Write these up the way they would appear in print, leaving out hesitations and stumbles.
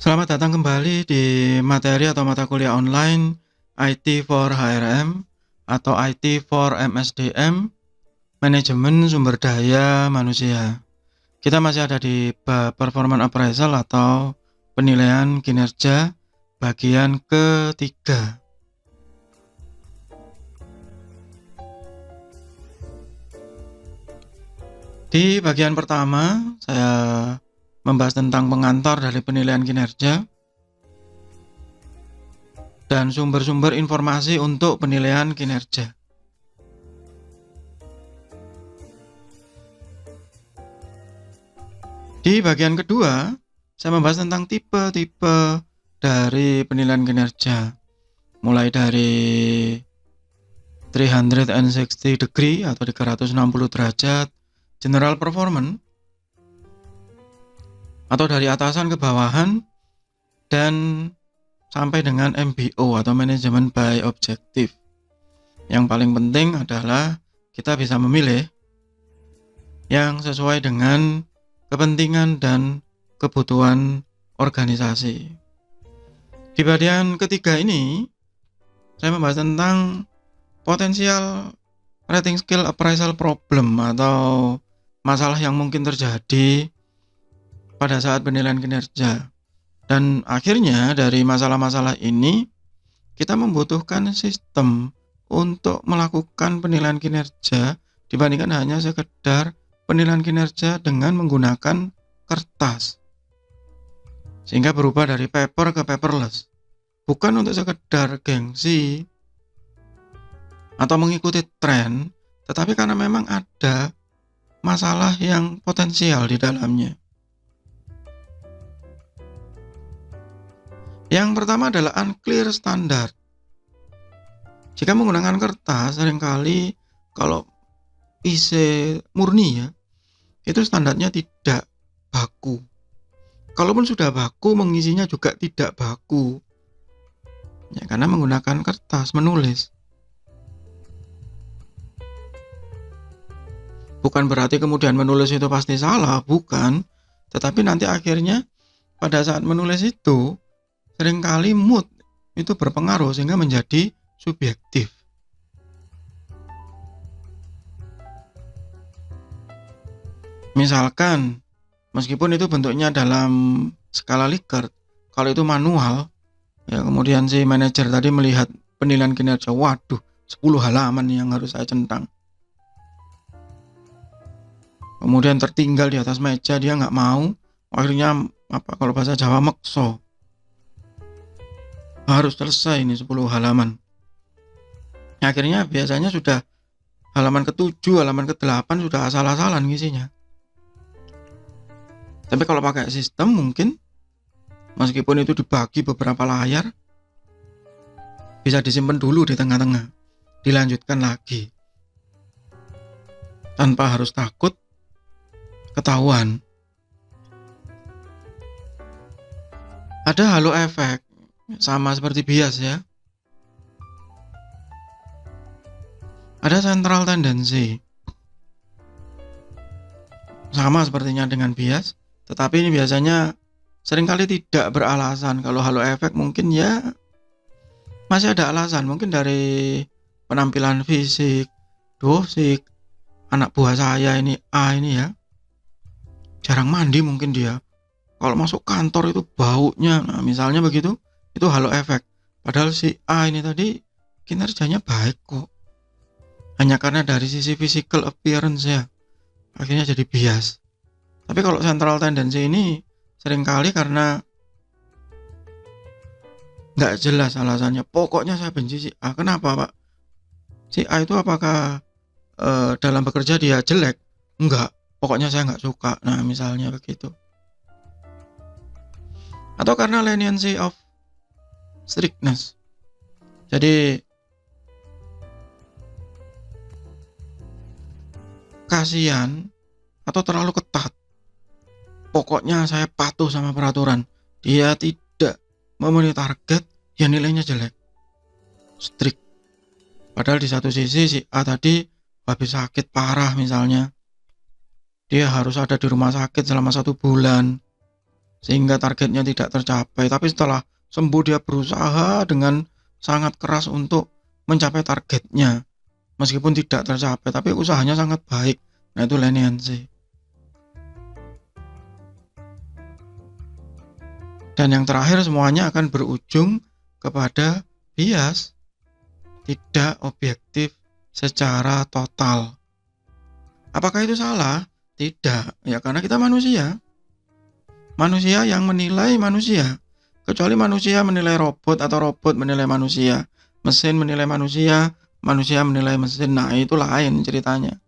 Selamat datang kembali di materi atau mata kuliah online IT for HRM atau IT for MSDM, Manajemen Sumber Daya Manusia. Kita masih ada di bab Performance Appraisal atau penilaian kinerja bagian ketiga. Di bagian pertama, saya membahas tentang pengantar dari penilaian kinerja dan sumber-sumber informasi untuk penilaian kinerja. Di bagian kedua, saya membahas tentang tipe-tipe dari penilaian kinerja, mulai dari 360 degree atau 360 derajat, general performance, atau dari atasan ke bawahan, dan sampai dengan MBO atau Management by Objective. Yang paling penting adalah kita bisa memilih yang sesuai dengan kepentingan dan kebutuhan organisasi. Di bagian ketiga ini, saya membahas tentang potensial rating skill appraisal problem atau masalah yang mungkin terjadi pada saat penilaian kinerja. Dan akhirnya dari masalah-masalah ini, kita membutuhkan sistem untuk melakukan penilaian kinerja dibandingkan hanya sekedar penilaian kinerja dengan menggunakan kertas. Sehingga berubah dari paper ke paperless. Bukan untuk sekedar gengsi atau mengikuti tren, tetapi karena memang ada masalah yang potensial di dalamnya. Yang pertama adalah unclear standard. Jika menggunakan kertas, seringkali kalau IC murni ya, itu standarnya tidak baku. Kalaupun sudah baku, mengisinya juga tidak baku. Ya, karena menggunakan kertas menulis. Bukan berarti kemudian menulis itu pasti salah, bukan. Tetapi nanti akhirnya pada saat menulis itu, seringkali mood itu berpengaruh sehingga menjadi subjektif. Misalkan, meskipun itu bentuknya dalam skala Likert, kalau itu manual, ya kemudian si manajer tadi melihat penilaian kinerja, waduh, 10 halaman yang harus saya centang. Kemudian tertinggal di atas meja, dia nggak mau, akhirnya kalau bahasa Jawa mekso. Harus selesai ini 10 halaman. Akhirnya biasanya sudah halaman ke-7, halaman ke-8 sudah asal-asalan ngisinya. Tapi kalau pakai sistem mungkin meskipun itu dibagi beberapa layar, bisa disimpan dulu di tengah-tengah, dilanjutkan lagi tanpa harus takut ketahuan. Ada halo efek, sama seperti bias ya. Ada central tendency, sama sepertinya dengan bias, tetapi ini biasanya seringkali tidak beralasan. Kalau halo efek mungkin ya masih ada alasan, mungkin dari penampilan fisik, dosik, anak buah saya ini A ini ya, jarang mandi mungkin dia. Kalau masuk kantor itu baunya, nah misalnya begitu, itu halo efek. Padahal si A ini tadi kinerjanya baik kok. Hanya karena dari sisi physical appearance ya, akhirnya jadi bias. Tapi kalau central tendency ini seringkali karena nggak jelas alasannya. Pokoknya saya benci si A. Kenapa Pak? Si A itu apakah dalam bekerja dia jelek? Enggak. Pokoknya saya nggak suka. Nah misalnya begitu. Atau karena leniency of strictness. Jadi kasihan atau terlalu ketat. Pokoknya saya patuh sama peraturan. Dia tidak memenuhi target, ya nilainya jelek. Strict. Padahal di satu sisi si A tadi habis sakit parah misalnya. Dia harus ada di rumah sakit selama 1 bulan. sehingga targetnya tidak tercapai. Tapi setelah sembuh dia berusaha dengan sangat keras untuk mencapai targetnya. Meskipun tidak tercapai, tapi usahanya sangat baik. Nah, itu leniency. Dan yang terakhir semuanya akan berujung kepada bias, tidak objektif secara total. Apakah itu salah? Tidak, ya karena kita manusia. Manusia yang menilai manusia. Kecuali manusia menilai robot atau robot menilai manusia. Mesin menilai manusia, manusia menilai mesin. Nah, itu lain ceritanya.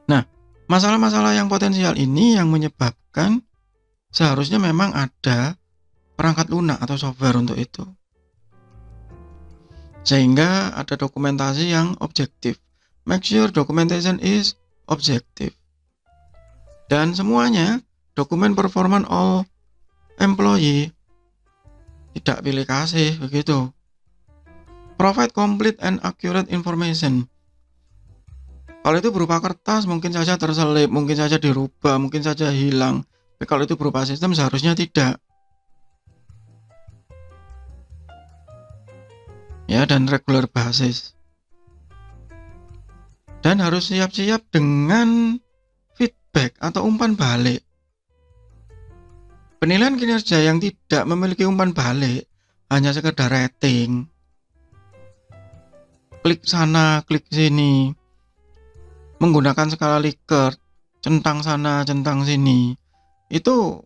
Nah, masalah-masalah yang potensial ini yang menyebabkan seharusnya memang ada perangkat lunak atau software untuk itu. Sehingga ada dokumentasi yang objektif. Make sure documentation is objective. Dan semuanya, dokumen performance all employee, tidak pilih kasih, begitu. Provide complete and accurate information. Kalau itu berupa kertas, mungkin saja terselip, mungkin saja dirubah, mungkin saja hilang. Tapi kalau itu berupa sistem, seharusnya tidak. Ya, dan regular basis. Dan harus siap-siap dengan feedback atau umpan balik. Penilaian kinerja yang tidak memiliki umpan balik hanya sekedar rating. Klik sana, klik sini. Menggunakan skala Likert, centang sana, centang sini. Itu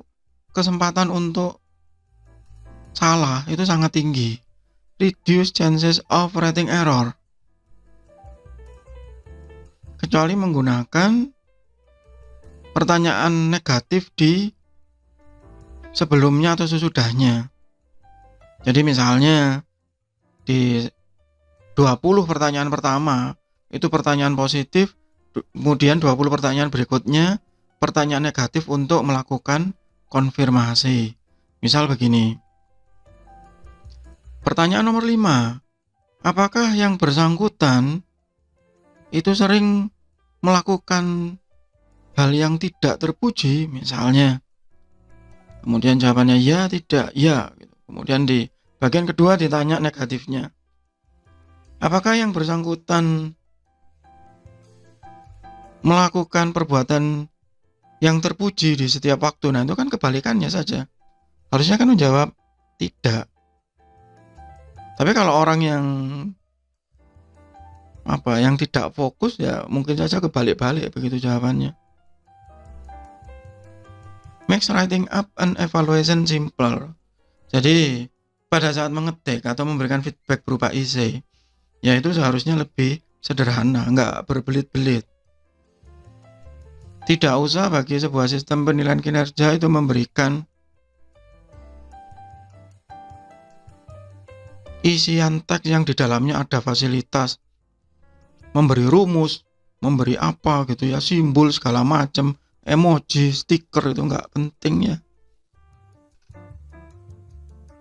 kesempatan untuk salah itu sangat tinggi. Reduce chances of rating error. Kecuali menggunakan pertanyaan negatif di sebelumnya atau sesudahnya. Jadi misalnya di 20 pertanyaan pertama itu pertanyaan positif, kemudian 20 pertanyaan berikutnya pertanyaan negatif untuk melakukan konfirmasi. Misal begini. Pertanyaan nomor 5. Apakah yang bersangkutan itu sering melakukan hal yang tidak terpuji, misalnya. Kemudian jawabannya ya, tidak, ya. Kemudian di bagian kedua ditanya negatifnya. Apakah yang bersangkutan melakukan perbuatan yang terpuji di setiap waktu? Nah, itu kan kebalikannya saja. Harusnya kan menjawab tidak. Tapi kalau orang yang tidak fokus, ya mungkin saja kebalik-balik begitu jawabannya. Makes writing up an evaluation simpler. Jadi pada saat mengetik atau memberikan feedback berupa essay, ya itu seharusnya lebih sederhana, nggak berbelit-belit. Tidak usah bagi sebuah sistem penilaian kinerja itu memberikan isian teks yang di dalamnya ada fasilitas, memberi rumus, memberi apa gitu ya, simbol segala macam, emoji, stiker, itu nggak penting ya.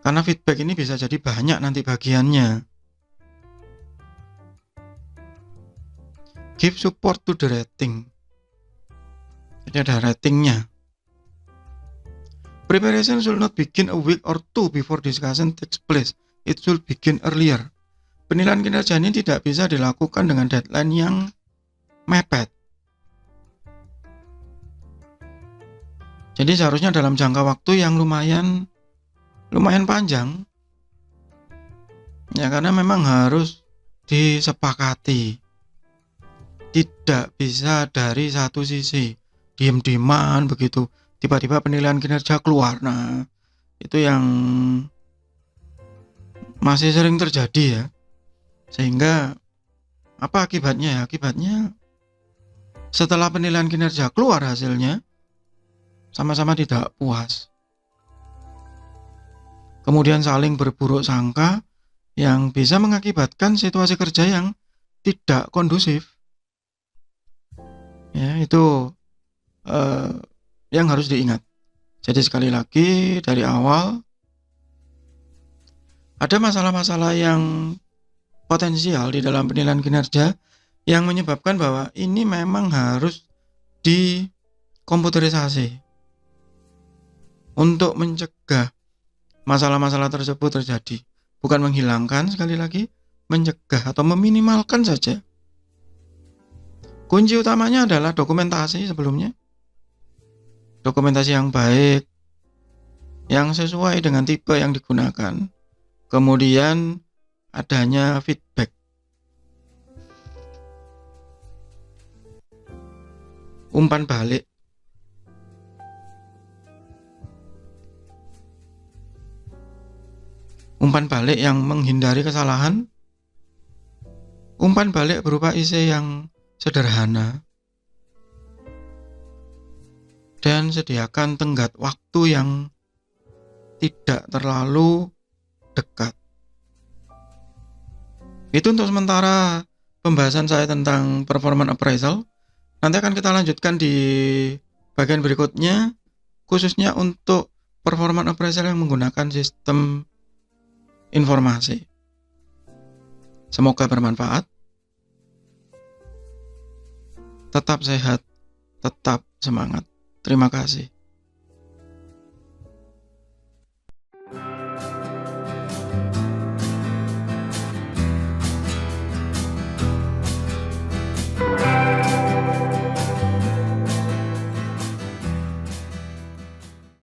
Karena feedback ini bisa jadi banyak nanti bagiannya. Give support to the rating. Jadi ada ratingnya. Preparation should not begin a week or two before discussion takes place. It should begin earlier. Penilaian kinerja ini tidak bisa dilakukan dengan deadline yang mepet. Jadi seharusnya dalam jangka waktu yang lumayan panjang. Ya, karena memang harus disepakati. Tidak bisa dari satu sisi, diem-dieman begitu, tiba-tiba penilaian kinerja keluar. Nah, itu yang masih sering terjadi ya. Sehingga apa akibatnya? Akibatnya setelah penilaian kinerja keluar hasilnya, sama-sama tidak puas. Kemudian saling berburuk sangka yang bisa mengakibatkan situasi kerja yang tidak kondusif. Ya, itu yang harus diingat. Jadi sekali lagi dari awal, ada masalah-masalah yang potensial di dalam penilaian kinerja yang menyebabkan bahwa ini memang harus dikomputerisasi. untuk mencegah masalah-masalah tersebut terjadi. Bukan menghilangkan, sekali lagi, mencegah atau meminimalkan saja. Kunci utamanya adalah dokumentasi sebelumnya. Dokumentasi yang baik, yang sesuai dengan tipe yang digunakan. Kemudian adanya feedback. Umpan balik. Umpan balik yang menghindari kesalahan. Umpan balik berupa isi yang sederhana. Dan sediakan tenggat waktu yang tidak terlalu dekat. Itu untuk sementara pembahasan saya tentang performance appraisal. Nanti akan kita lanjutkan di bagian berikutnya, khususnya untuk performance appraisal yang menggunakan sistem informasi. Semoga bermanfaat. Tetap sehat, tetap semangat. Terima kasih.